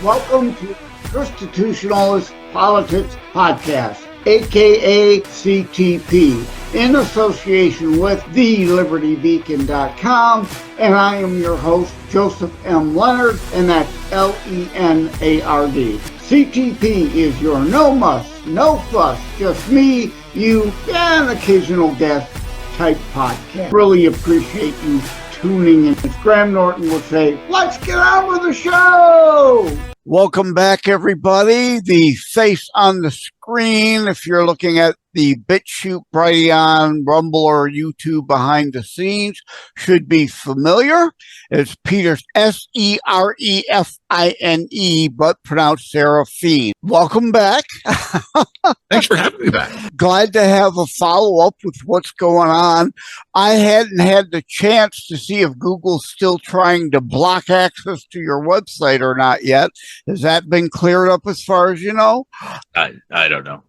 Welcome to ChristiTutionalist Politics Podcast, aka CTP, in association with TheLibertyBeacon.com, and I am your host, Joseph M. Leonard, and that's Leonard. CTP is your no muss, no fuss, just me, you, and occasional guest type podcast. Really appreciate you tuning in. As Graham Norton would say, let's get on with the show! Welcome back, everybody. The face on the screen, if you're looking at the BitChute, Brighteon, Rumble, or YouTube behind the scenes, should be familiar. It's Peter, S-E-R-E-F-I-N-E, but pronounced Serefine. Welcome back. Thanks for having me back. Glad to have a follow-up with what's going on. I hadn't had the chance to see if Google's still trying to block access to your website or not yet. Has that been cleared up as far as you know? I don't know.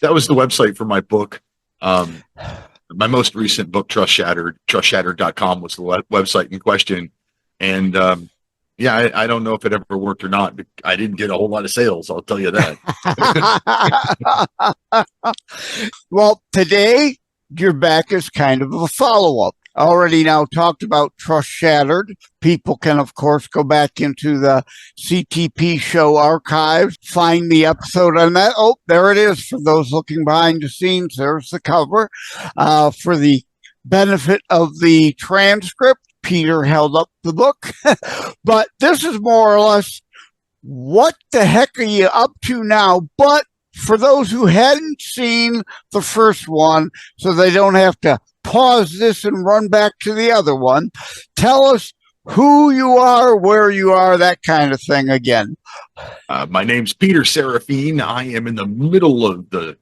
That was the website for my book. My most recent book, Trust Shattered, TrustShattered.com was the website in question. And I don't know if it ever worked or not. But I didn't get a whole lot of sales, I'll tell you that. Well, today, your back is kind of a follow-up. Already now talked about Trust Shattered. People can, of course, go back into the CTP show archives, find the episode on that. Oh, there it is. For those looking behind the scenes, there's the cover. For the benefit of the transcript, Peter held up the book. But this is more or less, what the heck are you up to now? But for those who hadn't seen the first one, so they don't have to pause this and run back to the other one, tell us who you are, where you are, that kind of thing again. My name's Peter Serefine. I am in the middle of the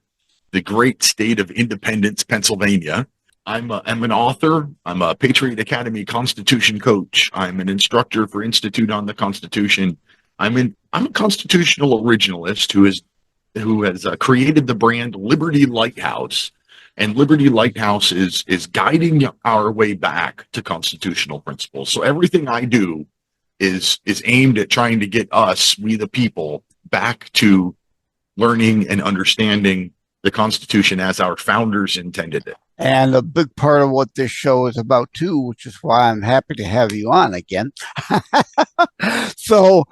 great state of Independence, Pennsylvania. I'm an author. I'm a Patriot Academy Constitution coach. I'm an instructor for Institute on the Constitution. I'm a constitutional originalist who has created the brand Liberty Lighthouse. And Liberty Lighthouse is guiding our way back to constitutional principles. So everything I do is aimed at trying to get us, we the people, back to learning and understanding the Constitution as our founders intended it. And a big part of what this show is about, too, which is why I'm happy to have you on again. So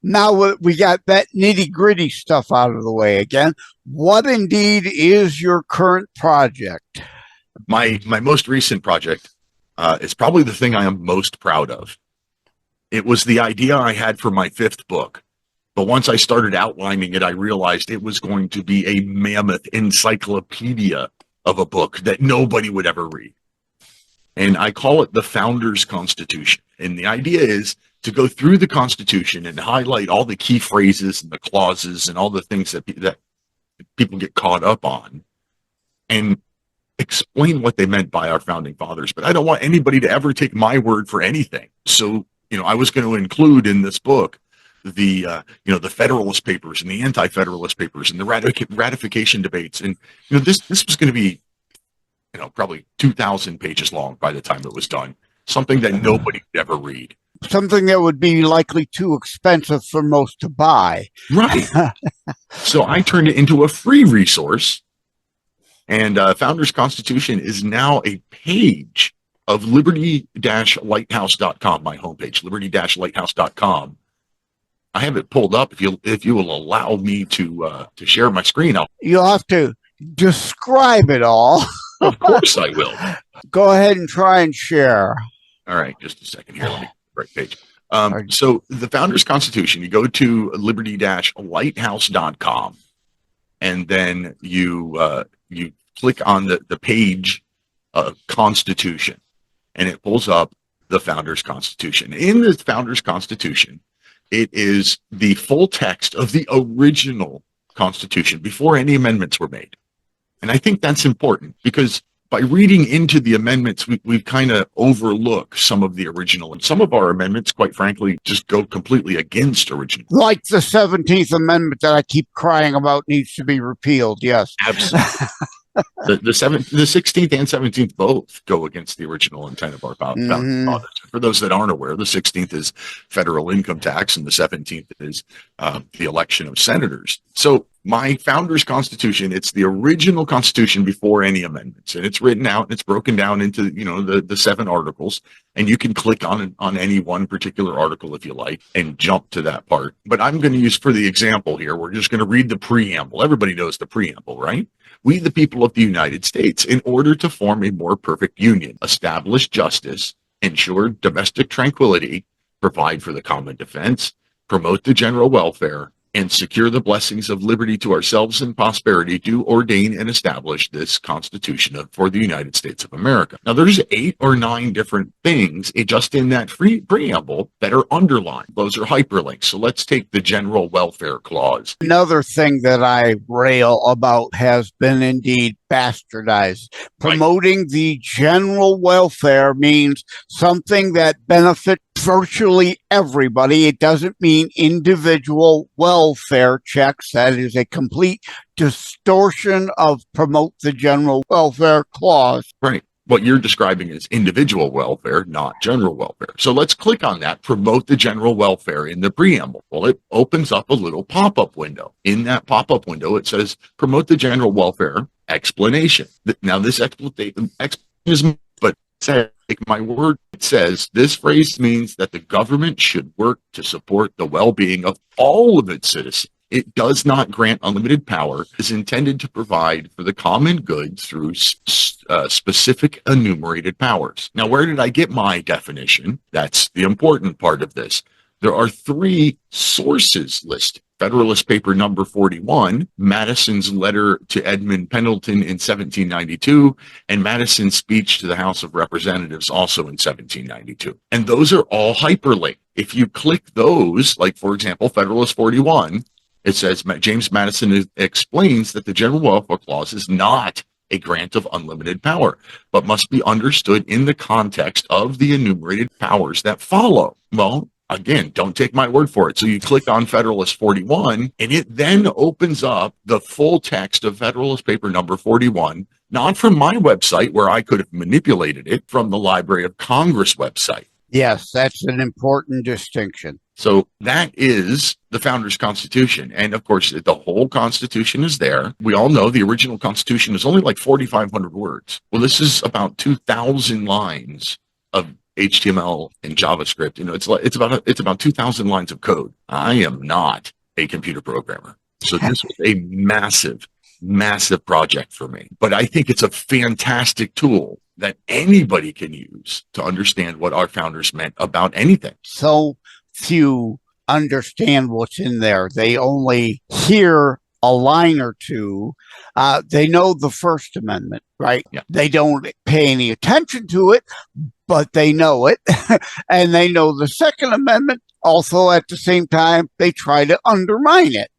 now we got that nitty-gritty stuff out of the way again. What indeed is your current project? My most recent project is probably the thing I am most proud of. It was the idea I had for my fifth book. But once I started outlining it, I realized it was going to be a mammoth encyclopedia of a book that nobody would ever read. And I call it the Founders Constitution. And the idea is to go through the Constitution and highlight all the key phrases and the clauses and all the things that people get caught up on and explain what they meant by our founding fathers. But I don't want anybody to ever take my word for anything. So, I was going to include in this book the Federalist Papers and the Anti-Federalist Papers and the ratification debates. And, this was going to be, probably 2,000 pages long by the time it was done. Something that nobody would ever read. Something that would be likely too expensive for most to buy. Right. So I turned it into a free resource. And Founders Constitution is now a page of liberty-lighthouse.com, my homepage, liberty-lighthouse.com. I have it pulled up. If you will allow me to share my screen, you'll have to describe it all. Of course I will. Go ahead and try and share. All right, just a second here. Let me right page. So the Founders Constitution, you go to liberty-lighthouse.com, and then you click on the page Constitution, and it pulls up the Founders Constitution. In the Founders Constitution, it is the full text of the original Constitution before any amendments were made. And I think that's important because by reading into the amendments, we've kind of overlook some of the original. And some of our amendments, quite frankly, just go completely against original. Like the 17th Amendment that I keep crying about needs to be repealed, yes. Absolutely. The 16th and 17th both go against the original intent of our founding fathers. For those that aren't aware, the 16th is federal income tax, and the 17th is the election of senators. So my founder's constitution, it's the original constitution before any amendments, and it's written out and it's broken down into the 7 articles, and you can click on any one particular article if you like and jump to that part. But I'm going to use, for the example here, we're just going to read the preamble. Everybody knows the preamble, right? We, the people of the United States, in order to form a more perfect union, establish justice, ensure domestic tranquility, provide for the common defense, promote the general welfare, and secure the blessings of liberty to ourselves and prosperity, do ordain and establish this Constitution for the United States of America. Now, there's 8 or 9 different things just in that preamble that are underlined. Those are hyperlinks. So let's take the general welfare clause. Another thing that I rail about has been indeed bastardized. Promoting the general welfare means something that benefits virtually everybody. It doesn't mean individual welfare checks. That is a complete distortion of promote the general welfare clause. Right. What you're describing is individual welfare, not general welfare. So let's click on that, promote the general welfare in the preamble. Well, it opens up a little pop-up window. In that pop-up window, it says, promote the general welfare, explanation. Now, this explanation is, but take my word, it says this phrase means that the government should work to support the well-being of all of its citizens. It does not grant unlimited power. It is intended to provide for the common good through specific enumerated powers. Now, where did I get my definition? That's the important part of this. There are 3 sources listed. Federalist Paper number 41, Madison's letter to Edmund Pendleton in 1792, and Madison's speech to the House of Representatives also in 1792. And those are all hyperlinked. If you click those, like, for example, Federalist 41, it says James Madison explains that the General Welfare Clause is not a grant of unlimited power, but must be understood in the context of the enumerated powers that follow. Well, again, don't take my word for it. So you click on Federalist 41, and it then opens up the full text of Federalist Paper number 41, not from my website where I could have manipulated it, from the Library of Congress website. Yes, that's an important distinction. So that is the Founders Constitution. And of course, the whole Constitution is there. We all know the original Constitution is only like 4,500 words. Well, this is about 2,000 lines of HTML and JavaScript. It's about 2,000 lines of code. I am not a computer programmer. So this was a massive project for me. But I think it's a fantastic tool that anybody can use to understand what our founders meant about anything. So few understand what's in there. They only hear a line or two. They know the First Amendment, right? Yeah. They don't pay any attention to it, but they know it. And they know the Second Amendment. Also, at the same time, they try to undermine it.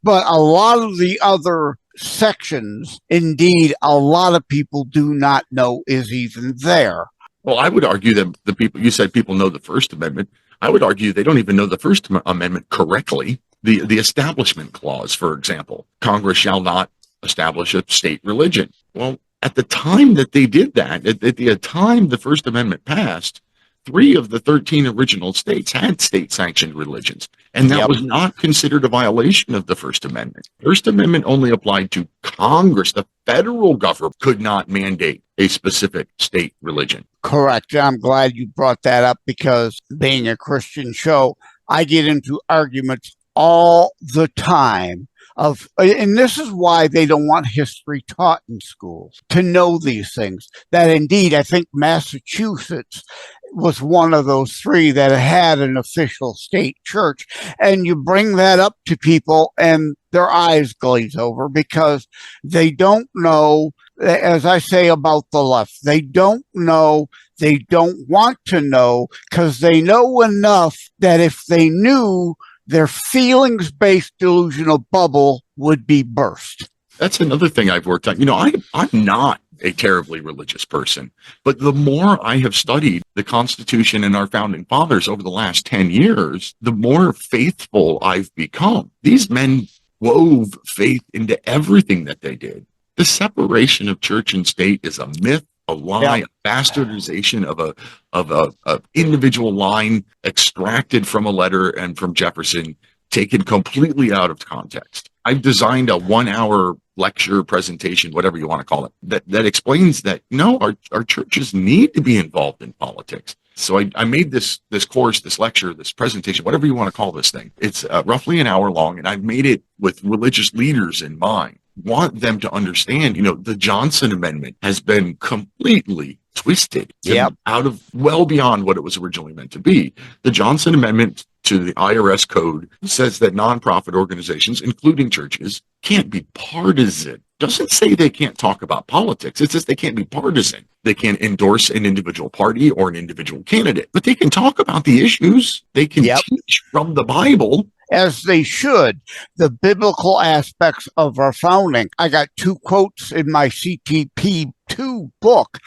But a lot of the other sections, indeed, a lot of people do not know is even there. Well, I would argue that you said people know the First Amendment. I would argue they don't even know the First Amendment correctly. The Establishment Clause, for example, Congress shall not establish a state religion. Well, at the time that they did that, at the time the First Amendment passed, 3 of the 13 original states had state-sanctioned religions, and that was not considered a violation of the First Amendment. First Amendment only applied to Congress. The federal government could not mandate a specific state religion. Correct. I'm glad you brought that up, because being a Christian show, I get into arguments all the time and this is why they don't want history taught in schools, to know these things. That indeed, I think Massachusetts was one of those 3 that had an official state church. And you bring that up to people and their eyes glaze over, because they don't know, as I say about the left, they don't know, they don't want to know, because they know enough that if they knew, their feelings-based delusional bubble would be burst. That's another thing I've worked on. I'm not a terribly religious person, but the more I have studied the Constitution and our founding fathers over the last 10 years, the more faithful I've become. These men wove faith into everything that they did. The separation of church and state is a myth, a lie, a bastardization of a individual line extracted from a letter and from Jefferson, taken completely out of context. I've designed a 1-hour lecture presentation, whatever you want to call it, that explains that no, our churches need to be involved in politics. So I made this course, this lecture, this presentation, whatever you want to call this thing. It's roughly an hour long, and I've made it with religious leaders in mind. Want them to understand, the Johnson Amendment has been completely twisted out of well beyond what it was originally meant to be. The Johnson Amendment to the IRS code says that nonprofit organizations, including churches, can't be partisan. Doesn't say they can't talk about politics. It says they can't be partisan. They can't endorse an individual party or an individual candidate, but they can talk about the issues. They can teach from the Bible. As they should, the biblical aspects of our founding. I got 2 quotes in my CTP 2 book.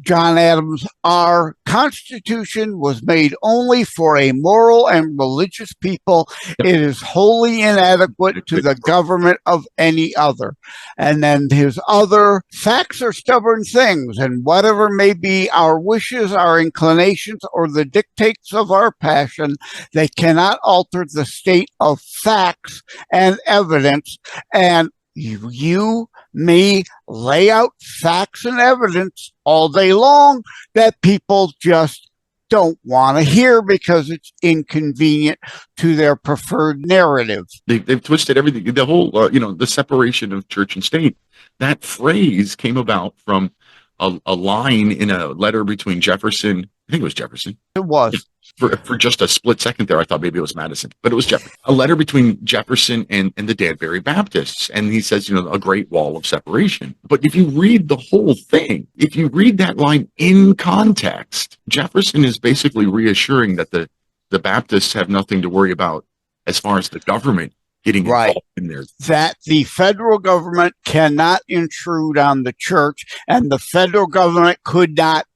John Adams, our Constitution was made only for a moral and religious people. It is wholly inadequate to the government of any other. And then his other, facts are stubborn things, and whatever may be our wishes, our inclinations, or the dictates of our passion, they cannot alter the state of facts and evidence. And you may lay out facts and evidence all day long that people just don't want to hear because it's inconvenient to their preferred narrative. They've twisted everything. The whole, the separation of church and state. That phrase came about from a line in a letter between Jefferson. I think it was Jefferson. It was. For just a split second there, I thought maybe it was Madison, but it was Jefferson. A letter between Jefferson and the Danbury Baptists. And he says, a great wall of separation. But if you read the whole thing, if you read that line in context, Jefferson is basically reassuring that the Baptists have nothing to worry about as far as the government getting involved in there. That the federal government cannot intrude on the church, and the federal government could not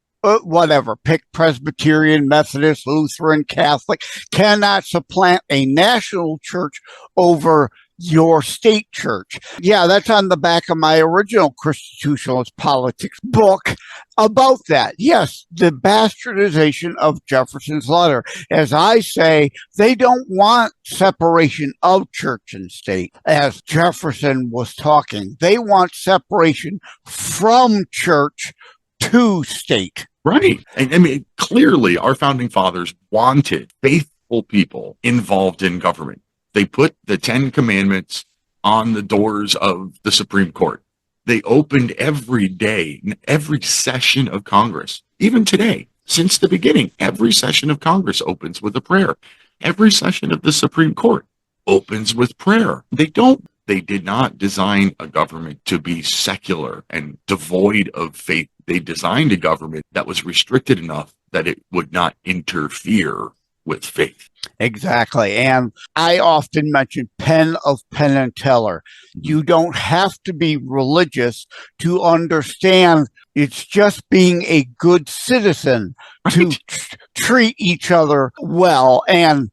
pick Presbyterian, Methodist, Lutheran, Catholic, cannot supplant a national church over your state church. Yeah, that's on the back of my original ChristiTutionalist politics book about that. Yes, the bastardization of Jefferson's letter. As I say, they don't want separation of church and state. As Jefferson was talking, they want separation from church to state. Right. And I mean, clearly our founding fathers wanted faithful people involved in government. They put the 10 Commandments on the doors of the Supreme Court. They opened every day, every session of Congress, even today, since the beginning, every session of Congress opens with a prayer. Every session of the Supreme Court opens with prayer. They did not design a government to be secular and devoid of faith. They designed a government that was restricted enough that it would not interfere with faith. Exactly. And I often mention Penn of Penn and Teller. You don't have to be religious to understand it's just being a good citizen to treat each other well. And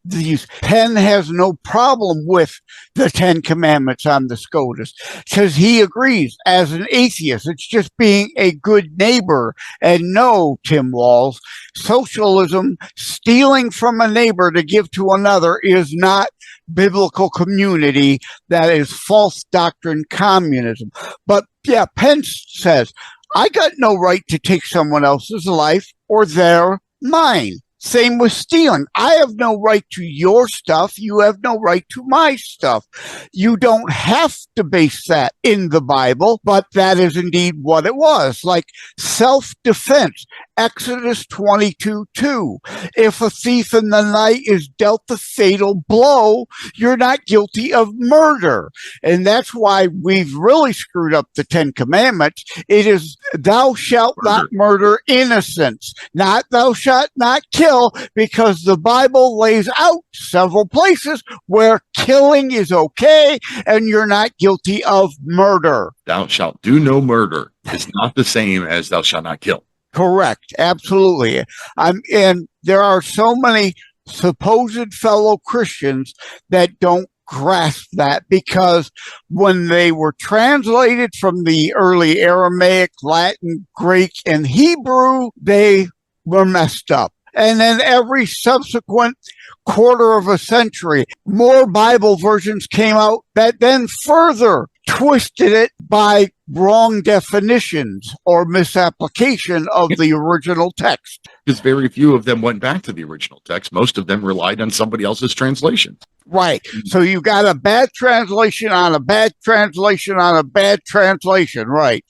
Penn has no problem with the 10 Commandments on the SCOTUS because he agrees as an atheist. It's just being a good neighbor. And no, Tim Walls, socialism, stealing from a neighbor to give to another is not biblical community. That is false doctrine communism. But yeah, Penn says, I got no right to take someone else's life or their mine. Same with stealing. I have no right to your stuff. You have no right to my stuff. You don't have to base that in the Bible, but that is indeed what it was. Like self-defense. Exodus 22:2. If a thief in the night is dealt the fatal blow, you're not guilty of murder. And that's why we've really screwed up the 10 Commandments. It is thou shalt not murder innocents, not thou shalt not kill, because the Bible lays out several places where killing is okay and you're not guilty of murder. Thou shalt do no murder is not the same as thou shalt not kill. Correct. Absolutely. And there are so many supposed fellow Christians that don't grasp that, because when they were translated from the early Aramaic, Latin, Greek, and Hebrew, they were messed up. And then every subsequent quarter of a century, more Bible versions came out that then further twisted it by wrong definitions or misapplication of the original text. Because very few of them went back to the original text. Most of them relied on somebody else's translation. Right. So you got a bad translation on a bad translation on a bad translation. Right.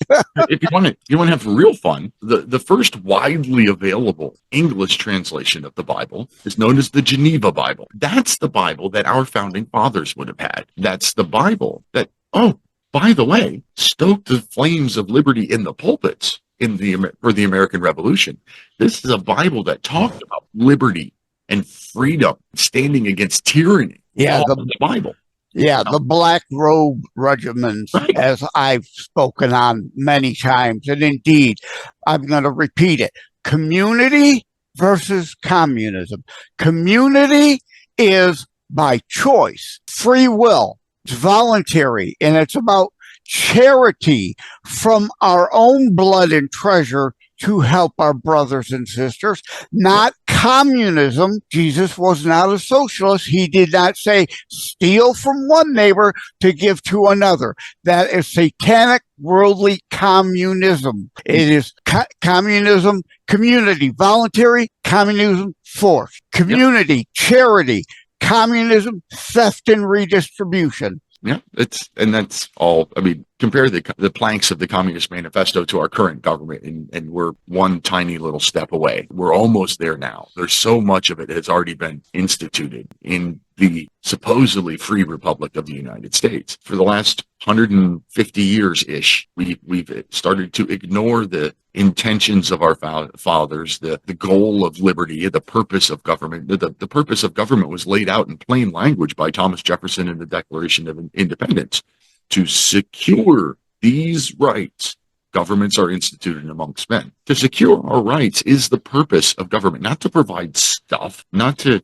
If you want to have real fun, the first widely available English translation of the Bible is known as the Geneva Bible. That's the Bible that our founding fathers would have had. That's the Bible that, oh, by the way, stoked the flames of liberty in the pulpits for the American Revolution. This is a Bible that talked about liberty and freedom, standing against tyranny. Yeah, the Bible. Yeah, the black robe regiments, right, as I've spoken on many times. And indeed, I'm going to repeat it. Community versus communism. Community is by choice, free will. It's voluntary, and it's about charity from our own blood and treasure to help our brothers and sisters, not communism. Jesus was not a socialist. He did not say steal from one neighbor to give to another. That is satanic, worldly communism. It is communism, community, voluntary, communism, force, community, charity, communism, theft and redistribution. Yeah, that's all. I mean, compare the planks of the Communist Manifesto to our current government, and we're one tiny little step away. We're almost there now. There's so much of it has already been instituted in the supposedly free republic of the United States. For the last 150 years-ish, we've started to ignore the intentions of our fathers, the goal of liberty, the purpose of government. The purpose of government was laid out in plain language by Thomas Jefferson in the Declaration of Independence. To secure these rights, governments are instituted amongst men. To secure our rights is the purpose of government, not to provide stuff, not to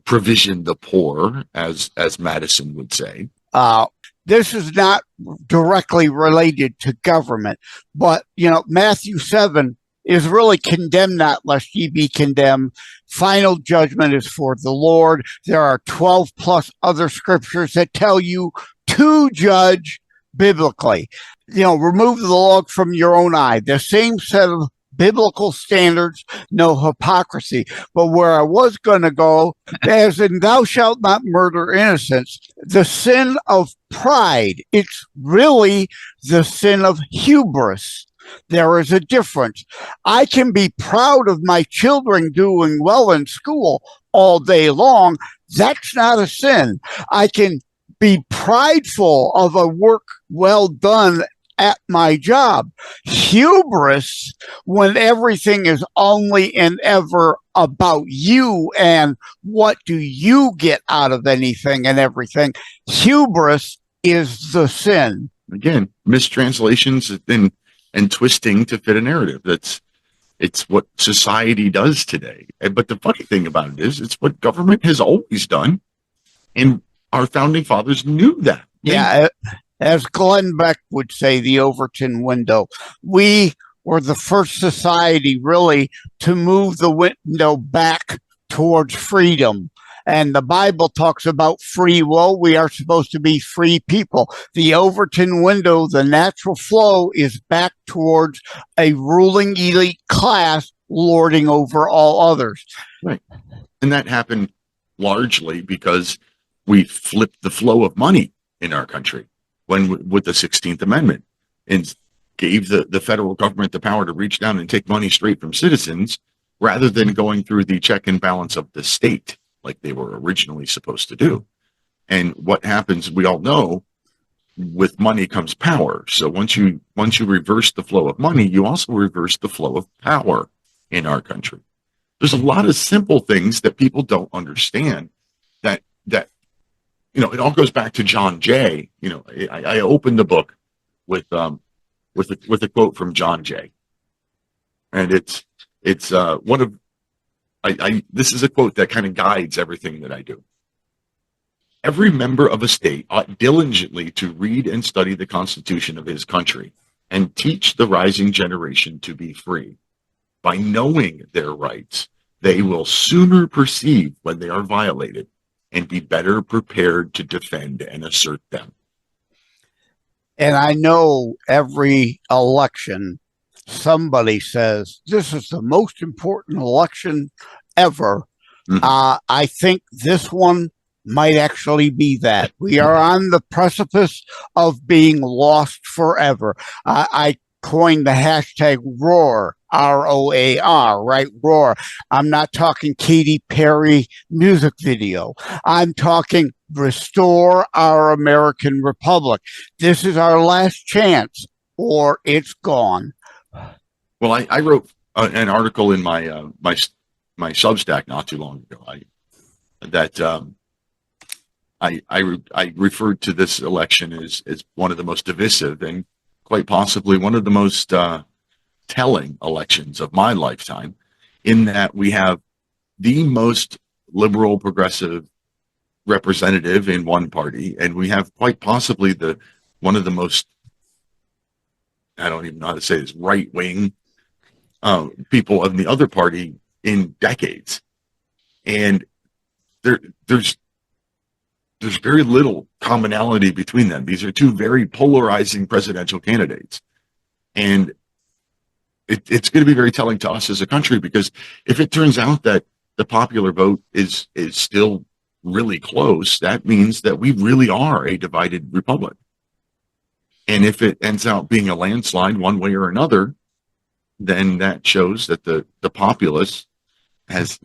provision the poor, as Madison would say. This is not directly related to government, but, Matthew 7 is really condemn not lest ye be condemned. Final judgment is for the Lord. There are 12 plus other scriptures that tell you to judge biblically. Remove the log from your own eye. The same set of biblical standards, no hypocrisy. But where I was going to go, as in thou shalt not murder innocents, the sin of pride, it's really the sin of hubris. There is a difference. I can be proud of my children doing well in school all day long. That's not a sin. I can be prideful of a work well done at my job. Hubris, when everything is only and ever about you and what do you get out of anything and everything, hubris is the sin. Again, mistranslations and twisting to fit a narrative. It's what society does today. But the funny thing about it is, it's what government has always done, and our founding fathers knew that. Yeah, as Glenn Beck would say, the Overton window. We were the first society really to move the window back towards freedom. And the Bible talks about free will. We are supposed to be free people. The Overton window, the natural flow, is back towards a ruling elite class lording over all others. Right. And that happened largely because we flipped the flow of money in our country with the 16th Amendment, and gave the federal government the power to reach down and take money straight from citizens rather than going through the check and balance of the state like they were originally supposed to do. And what happens, we all know, with money comes power. So once you reverse the flow of money, you also reverse the flow of power in our country. There's a lot of simple things that people don't understand that it all goes back to John Jay. I opened the book with a quote from John Jay, and it's one of this is a quote that kind of guides everything that I do. Every member of a state ought diligently to read and study the Constitution of his country and teach the rising generation to be free. By knowing their rights, they will sooner perceive when they are violated and be better prepared to defend and assert them. And I know every election, somebody says, this is the most important election ever. Mhm. I think this one might actually be that. We are on the precipice of being lost forever. I coined the hashtag ROAR, ROAR, right? ROAR. I'm not talking Katy Perry music video. I'm talking restore our American Republic. This is our last chance, or it's gone. Well, I wrote an article in my my Substack not too long ago. I referred to this election as one of the most divisive and quite possibly one of the most telling elections of my lifetime, in that we have the most liberal progressive representative in one party, and we have quite possibly one of the most, I don't even know how to say this, right wing people of the other party in decades, and there's very little commonality between them. These are two very polarizing presidential candidates, and it's going to be very telling to us as a country, because if it turns out that the popular vote is still really close, that means that we really are a divided republic. And if it ends out being a landslide one way or another, then that shows that the populace has,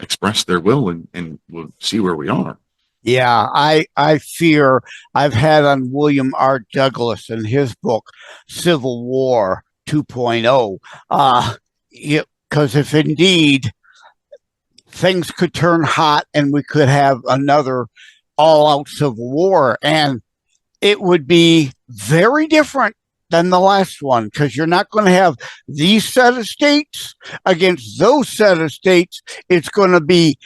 expressed their will, and we'll see where we are. Yeah, I fear I've had on William R. Douglas in his book, Civil War 2.0, because if indeed things could turn hot and we could have another all-out civil war, and it would be very different than the last one, because you're not going to have these set of states against those set of states. It's going to be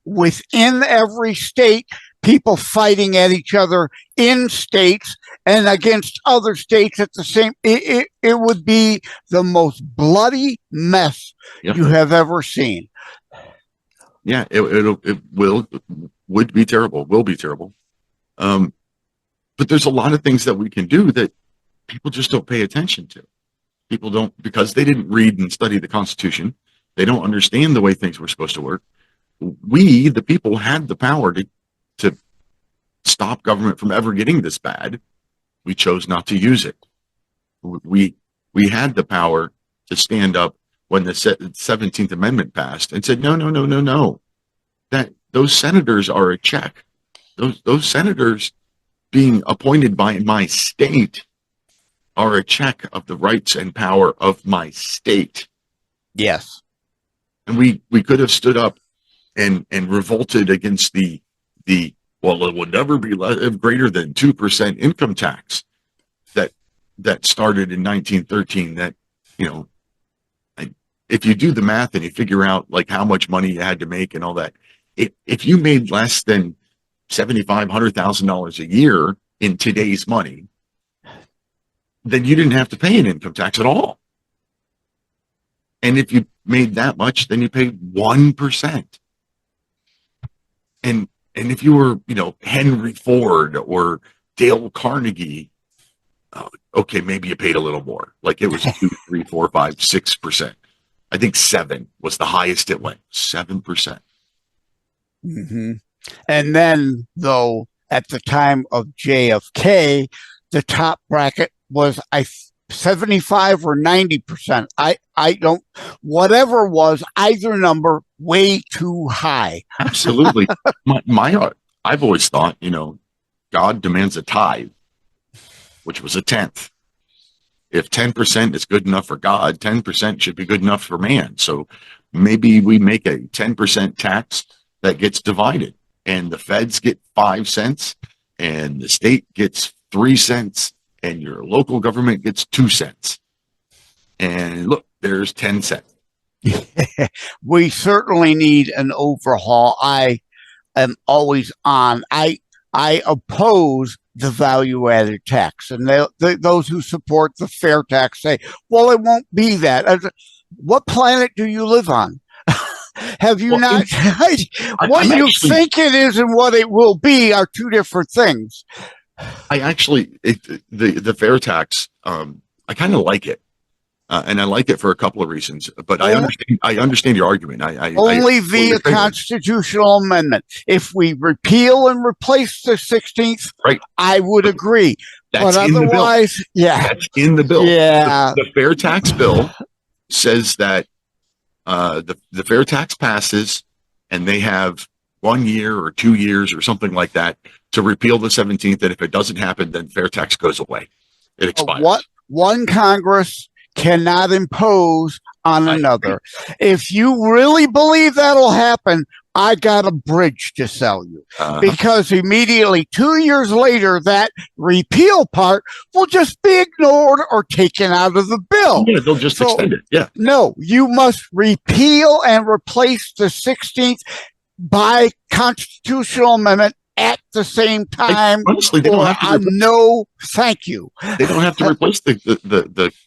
within every state, people fighting at each other in states and against other states at the same. It would be the most bloody mess you have ever seen. Yeah, it would be terrible. Will be terrible. But there's a lot of things that we can do that people just don't pay attention to. People don't, because they didn't read and study the Constitution. They don't understand the way things were supposed to work. We, the people, had the power to stop government from ever getting this bad. We chose not to use it. We had the power to stand up when the 17th Amendment passed and said, no. That those senators are a check. Those senators being appointed by my state are a check of the rights and power of my state. Yes. And we could have stood up and revolted against the well, it would never be greater than 2% income tax that started in 1913. That, if you do the math and you figure out like how much money you had to make and all that, if you made less than $75,000-$100,000 a year in today's money, then you didn't have to pay an income tax at all. And if you made that much, then you paid 1%. And if you were, Henry Ford or Dale Carnegie, okay, maybe you paid a little more. Like it was 2, 3, 4, 5, 6%. I think 7 was the highest it went. 7%. Mm-hmm. And then, though, at the time of JFK, the top bracket was 75 or 90%. I don't, whatever was either number, way too high. Absolutely. I've always thought, God demands a tithe, which was a tenth. If 10% is good enough for God, 10% should be good enough for man. So maybe we make a 10% tax that gets divided, and the feds get 5 cents, and the state gets 3 cents, and your local government gets 2 cents. And look, there's 10 cents. We certainly need an overhaul. am always on. I oppose the value-added tax, and those who support the fair tax say, "Well, it won't be that." What planet do you live on? Have you not? What you think it is and what it will be are two different things. I actually, the fair tax, I kind of like it. And I like it for a couple of reasons, but I understand your argument. Only via constitutional amendment. If we repeal and replace the 16th, right, I would agree. That's but in otherwise, the bill. Yeah, that's in the bill. Yeah, the fair tax bill says that the fair tax passes, and they have 1 year or 2 years or something like that to repeal the 17th. And if it doesn't happen, then fair tax goes away. It expires. What one Congress cannot impose on another. If you really believe that'll happen, I got a bridge to sell you. Because immediately 2 years later, that repeal part will just be ignored or taken out of the bill. Yeah, they'll just extend it. Yeah. No, you must repeal and replace the 16th by constitutional amendment at the same time. Honestly, they don't have to no, thank you. They don't have to replace the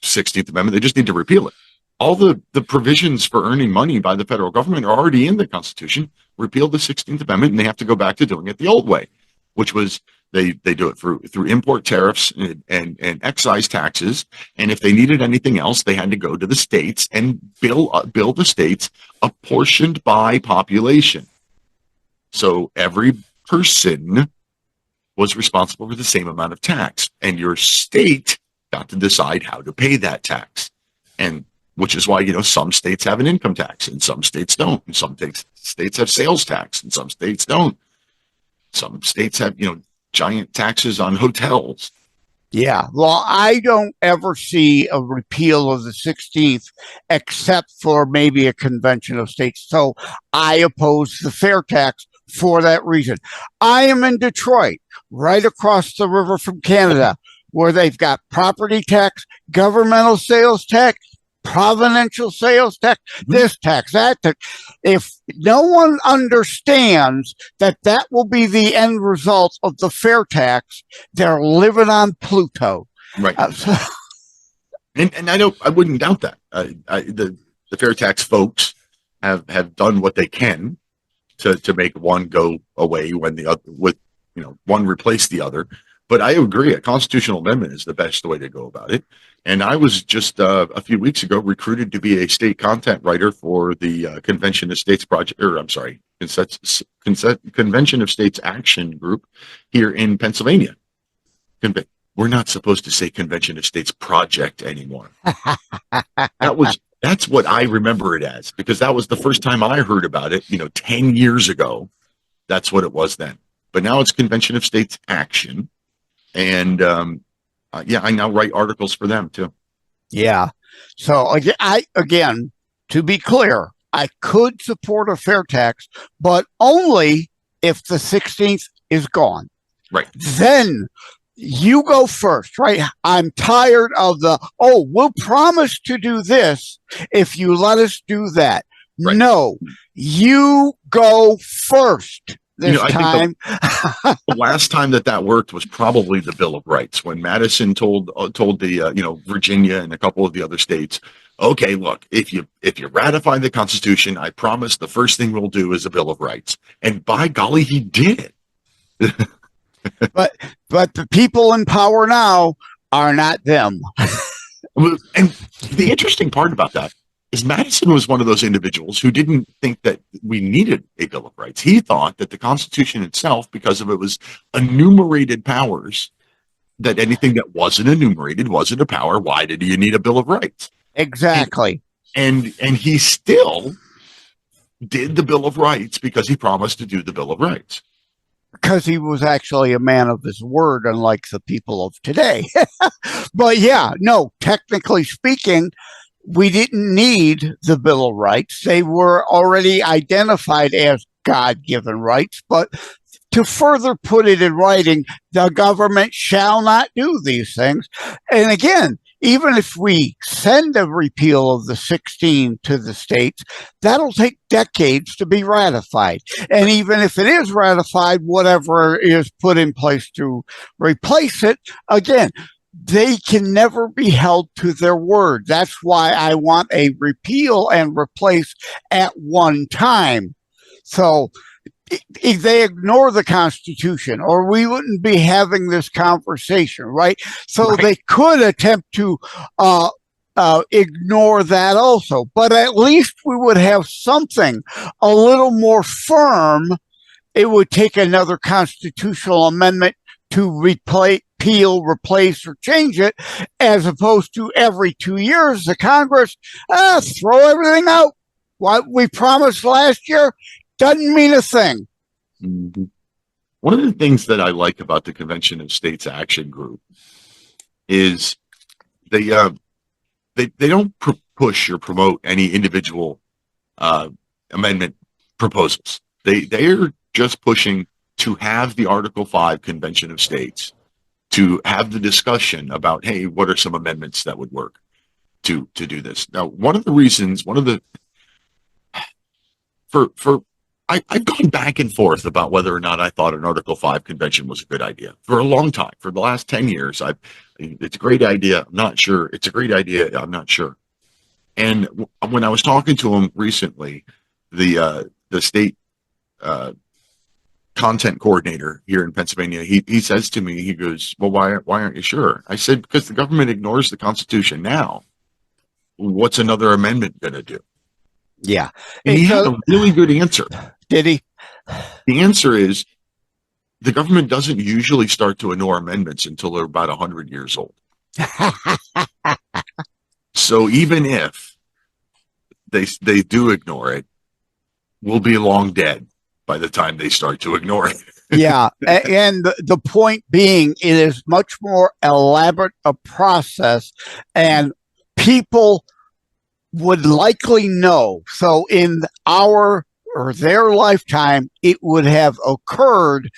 16th Amendment. They just need to repeal it. All the provisions for earning money by the federal government are already in the Constitution. Repeal the 16th Amendment, and they have to go back to doing it the old way, which was they do it through import tariffs and excise taxes. And if they needed anything else, they had to go to the states and bill the states apportioned by population. So every person was responsible for the same amount of tax, and your state got to decide how to pay that tax. And which is why, some states have an income tax and some states don't. And some states have sales tax and some states don't. Some states have, giant taxes on hotels. Yeah. Well, I don't ever see a repeal of the 16th except for maybe a convention of states. So I oppose the fair tax for that reason. I am in Detroit, right across the river from Canada, where they've got property tax, governmental sales tax, provincial sales tax, this tax, that tax. If no one understands that will be the end result of the fair tax, they're living on Pluto. Right. And I wouldn't doubt that. The fair tax folks have done what they can to make one go away when the other one replace the other. But I agree, a constitutional amendment is the best way to go about it. And I was just a few weeks ago recruited to be a state content writer for the Convention of States project, Convention of States Action Group here in Pennsylvania. We're not supposed to say Convention of States Project anymore. That's what I remember it as, because that was the first time I heard about it, 10 years ago. That's what it was then. But now it's Convention of States Action. And I now write articles for them too. Yeah. So again, to be clear, I could support a fair tax, but only if the 16th is gone. Right. Then you go first, right? I'm tired of we'll promise to do this if you let us do that. Right. No, you go first. I think the last time that worked was probably the Bill of Rights, when Madison told the Virginia and a couple of the other states, okay, look, if you ratify the Constitution, I promise the first thing we'll do is a Bill of Rights. And by golly, he did it. but the people in power now are not them. And the interesting part about that is Madison was one of those individuals who didn't think that we needed a Bill of Rights. He thought that the Constitution itself, because of it was enumerated powers, that anything that wasn't enumerated wasn't a power. Why did you need a Bill of Rights? Exactly. And he still did the Bill of Rights because he promised to do the Bill of Rights. Because he was actually a man of his word, unlike the people of today. But yeah, no, technically speaking, we didn't need the Bill of Rights. They were already identified as God-given rights, but to further put it in writing, the government shall not do these things. And again, even if we send a repeal of the 16 to the states, that'll take decades to be ratified. And even if it is ratified, whatever is put in place to replace it, again, they can never be held to their word. That's why I want a repeal and replace at one time. So if they ignore the Constitution, or we wouldn't be having this conversation, right? So they could attempt to ignore that also, but at least we would have something a little more firm. It would take another constitutional amendment to repeal, replace, or change it, as opposed to every 2 years the Congress throw everything out. What we promised last year doesn't mean a thing. Mm-hmm. One of the things that I like about the Convention of States Action Group is they don't push or promote any individual amendment proposals. They're just pushing to have the Article 5 Convention of States to have the discussion about, hey, what are some amendments that would work to do this? Now, one of the reasons, I've gone back and forth about whether or not I thought an Article 5 convention was a good idea for a long time. For the last 10 years, it's a great idea. I'm not sure. It's a great idea. I'm not sure. And when I was talking to him recently, the state content coordinator here in Pennsylvania, he says to me, he goes, well, why aren't you sure? I said, because the government ignores the Constitution now. What's another amendment going to do? Yeah. And he had a really good answer. Did he? The answer is the government doesn't usually start to ignore amendments until they're about 100 years old. So even if they do ignore it, we'll be long dead by the time they start to ignore it. Yeah. And the point being, it is much more elaborate a process, and people would likely know. So in our or their lifetime, it would have occurred,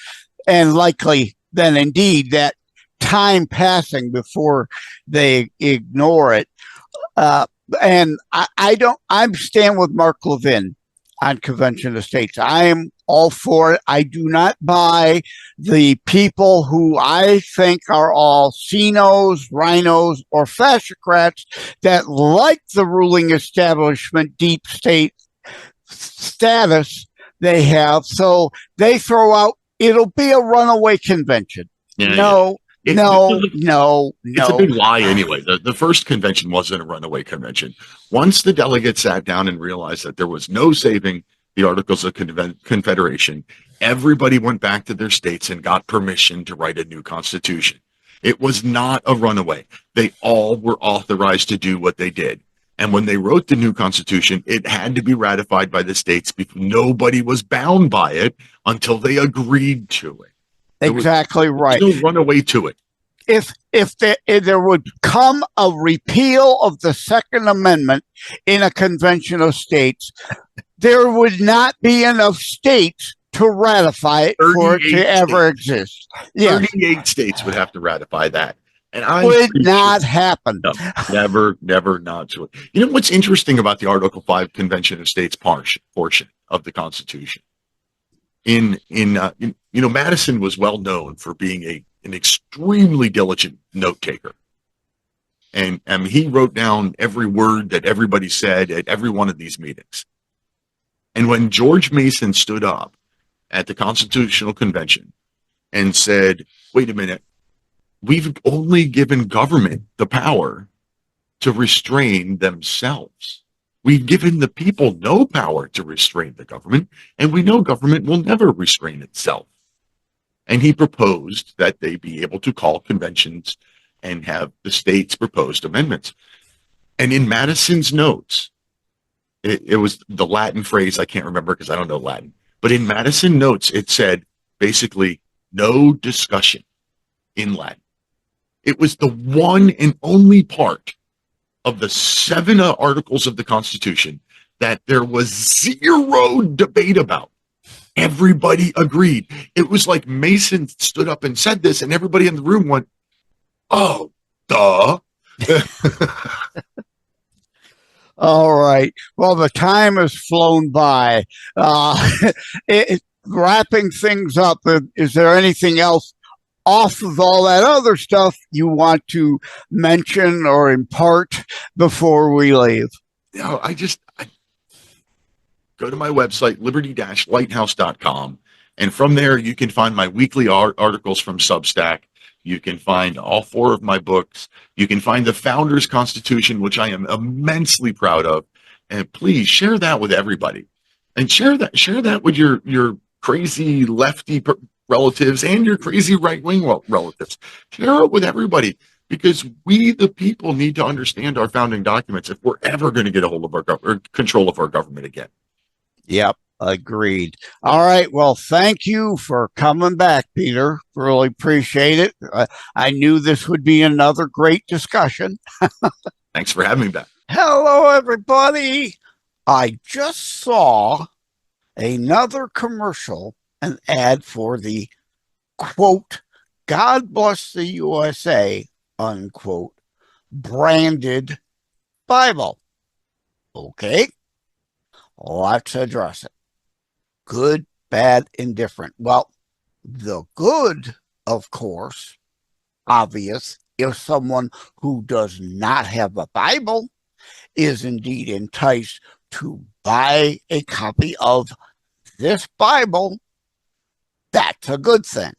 and likely then indeed that time passing before they ignore it. And I'm staying with Mark Levin on Convention of States. I am all for it. I do not buy the people who I think are all CINOs, rhinos, or fascocrats that like the ruling establishment deep state status they have. So they throw out, it'll be a runaway convention. No. It's a big lie anyway. The first convention wasn't a runaway convention. Once the delegates sat down and realized that there was no saving the Articles of Confederation, everybody went back to their states and got permission to write a new constitution. It was not a runaway. They all were authorized to do what they did. And when they wrote the new constitution, it had to be ratified by the states because nobody was bound by it until they agreed to it. Exactly right. No runaway to it. If there would come a repeal of the Second Amendment in a convention of states, there would not be enough states to ratify it for it to ever exist. Yes. 38 states would have to ratify that. And I would not happen. No, never not to it. You know what's interesting about the Article 5 Convention of States portion of the Constitution? Madison was well known for being an extremely diligent note taker. And he wrote down every word that everybody said at every one of these meetings. And when George Mason stood up at the Constitutional Convention and said, wait a minute, we've only given government the power to restrain themselves. We've given the people no power to restrain the government, and we know government will never restrain itself. And he proposed that they be able to call conventions and have the states proposed amendments. And in Madison's notes, it was the Latin phrase, I can't remember because I don't know Latin, but in Madison notes, it said basically no discussion in Latin. It was the one and only part of the 7 articles of the Constitution that there was zero debate about. Everybody agreed. It was like Mason stood up and said this, and everybody in the room went, oh, duh. All right. Well, the time has flown by. Wrapping things up, is there anything else off of all that other stuff you want to mention or impart before we leave? I go to my website, liberty-lighthouse.com. And from there, you can find my weekly articles from Substack. You can find all 4 of my books. You can find the Founders Constitution, which I am immensely proud of. And please share that with everybody. And share that with your crazy lefty relatives and your crazy right-wing relatives. Share it with everybody, because we, the people, need to understand our founding documents if we're ever going to get a hold of our control of our government again. Yep, agreed. All right. Well, thank you for coming back, Peter. Really appreciate it. I knew this would be another great discussion. Thanks for having me back. Hello, everybody. I just saw another commercial, an ad for the quote, God bless the USA, unquote, branded Bible. Okay. Let's address it. Good, bad, indifferent. Well, the good, of course, obvious, if someone who does not have a Bible is indeed enticed to buy a copy of this Bible, that's a good thing.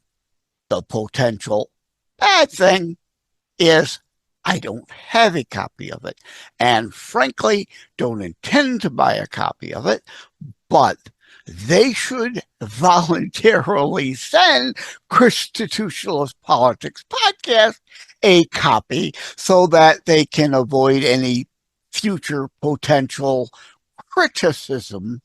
The potential bad thing is I don't have a copy of it, and frankly, don't intend to buy a copy of it, but they should voluntarily send ChristiTutionalist Politics Podcast a copy so that they can avoid any future potential criticism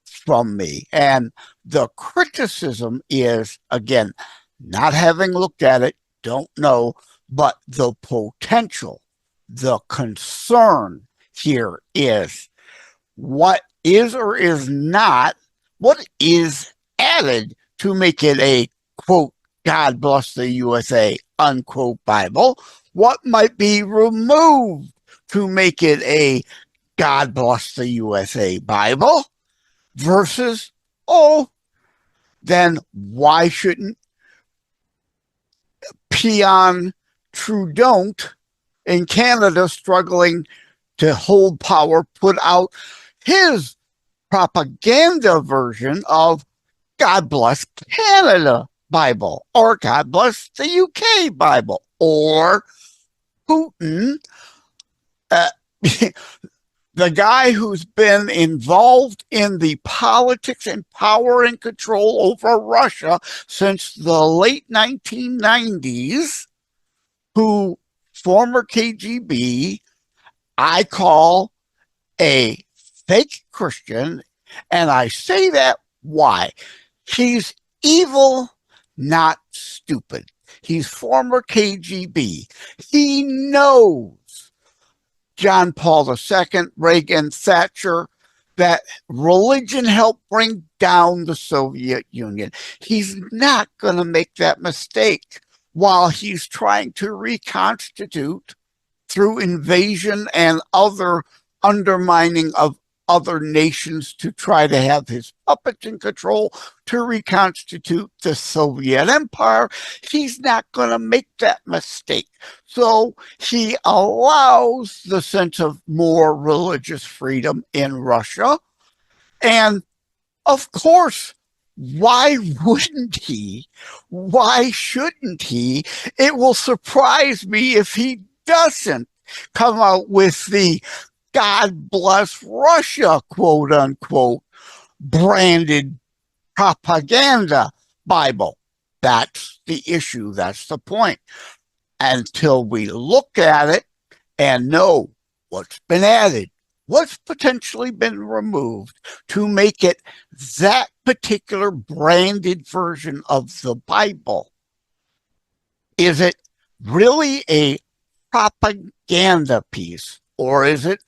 from me. And the criticism is, again, not having looked at it, don't know, but the potential, the concern here is what is or is not, what is added to make it a, quote, God bless the USA, unquote, Bible, what might be removed to make it a God bless the USA Bible versus, then why shouldn't peon Trudeau in Canada, struggling to hold power, put out his propaganda version of God bless Canada Bible, or God bless the UK Bible, or Putin, the guy who's been involved in the politics and power and control over Russia since the late 1990s, who former KGB, I call a fake Christian. And I say that why? He's evil, not stupid. He's former KGB. He knows John Paul II, Reagan, Thatcher, that religion helped bring down the Soviet Union. He's not going to make that mistake while he's trying to reconstitute through invasion and other undermining of other nations to try to have his puppets in control to reconstitute the Soviet Empire. He's not going to make that mistake. So he allows the sense of more religious freedom in Russia. And of course, why wouldn't he? Why shouldn't he? It will surprise me if he doesn't come out with the God bless Russia, quote unquote, branded propaganda Bible. That's the issue. That's the point. Until we look at it and know what's been added, what's potentially been removed to make it that particular branded version of the Bible. Is it really a propaganda piece, or is it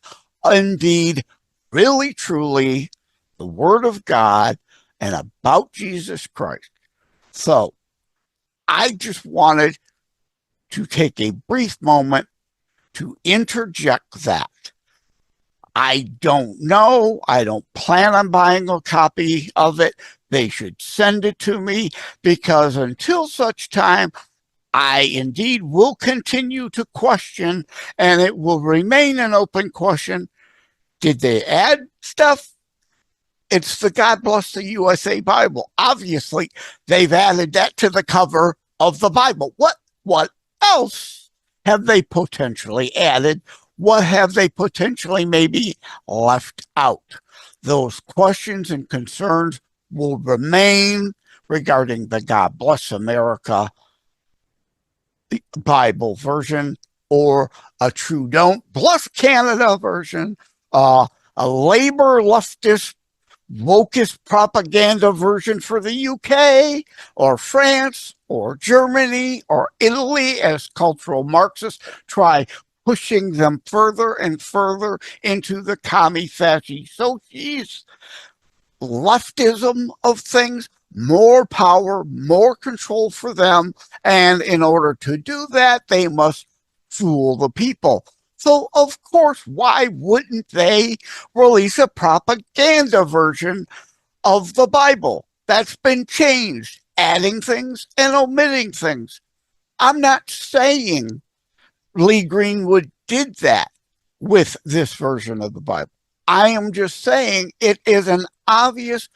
indeed really truly the Word of God and about Jesus Christ? So I just wanted to take a brief moment to interject that. I don't know. I don't plan on buying a copy of it. They should send it to me, because until such time, I indeed will continue to question, and it will remain an open question. Did they add stuff? It's the God Bless the USA Bible. Obviously, they've added that to the cover of the Bible. What else have they potentially added? What have they potentially maybe left out? Those questions and concerns will remain regarding the God Bless America Bible version, or a True Don't Bless Canada version, a Labour leftist wokist propaganda version for the UK, or France, or Germany, or Italy, as cultural Marxists try pushing them further and further into the commie-fasci socialist leftism of things. More power, more control for them, and in order to do that, they must fool the people. So, of course, why wouldn't they release a propaganda version of the Bible that's been changed, adding things and omitting things? I'm not saying Lee Greenwood did that with this version of the Bible. I am just saying it is an obvious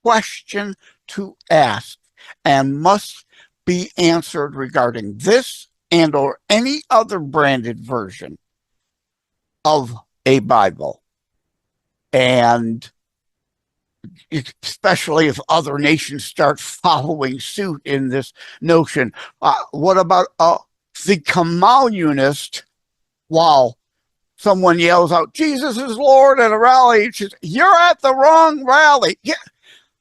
question to ask and must be answered regarding this and or any other branded version of a Bible. And especially if other nations start following suit in this notion. What about the communist? While someone yells out, Jesus is Lord at a rally, you're at the wrong rally. Yeah.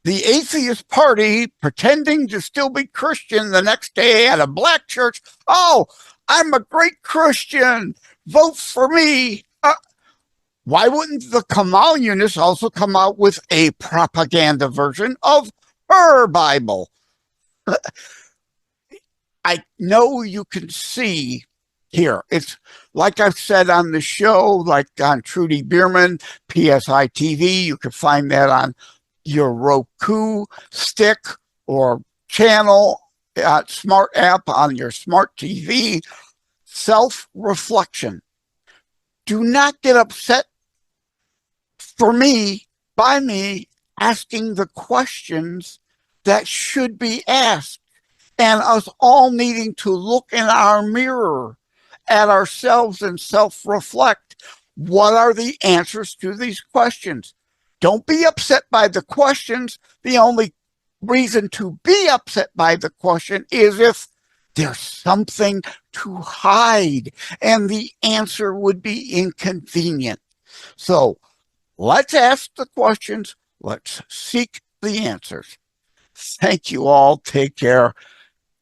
The atheist party pretending to still be Christian the next day at a black church. Oh, I'm a great Christian. Vote for me. Why wouldn't the communists also come out with a propaganda version of her Bible? I know you can see here. It's like I've said on the show, like on Trudy Bierman, PSI TV. You can find that on your Roku stick or channel, smart app on your smart TV. Self-reflection. Do not get upset by me asking the questions that should be asked, and us all needing to look in our mirror at ourselves and self-reflect. What are the answers to these questions? Don't be upset by the questions. The only reason to be upset by the question is if there's something to hide, and the answer would be inconvenient. So let's ask the questions. Let's seek the answers. Thank you all. Take care.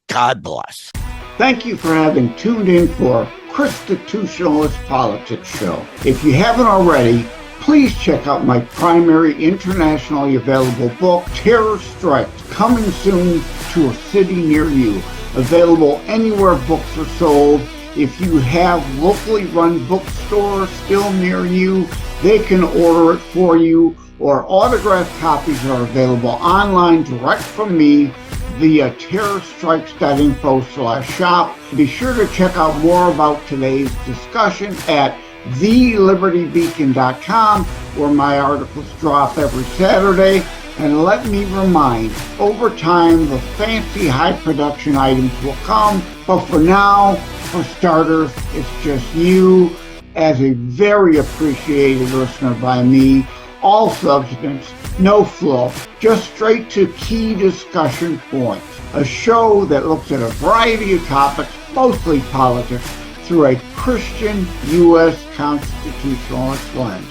God bless. Thank you for having tuned in for ChristiTutionalist Politics Show. If you haven't already, please check out my primary internationally available book, Terror Strikes, coming soon to a city near you. Available anywhere books are sold. If you have locally run bookstores still near you, they can order it for you, or autographed copies are available online direct from me via terrorstrikes.info/shop. Be sure to check out more about today's discussion at thelibertybeacon.com, where my articles drop every Saturday. And let me remind, over time, the fancy high production items will come. But for now, for starters, it's just you as a very appreciated listener by me. All substance, no fluff, just straight to key discussion points. A show that looks at a variety of topics, mostly politics, through a Christian U.S. constitutionalist lens.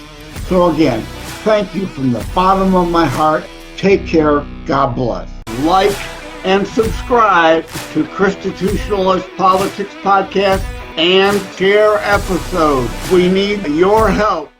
So again, thank you from the bottom of my heart. Take care. God bless. Like and subscribe to ChristiTutionalist Politics Podcast and share episodes. We need your help.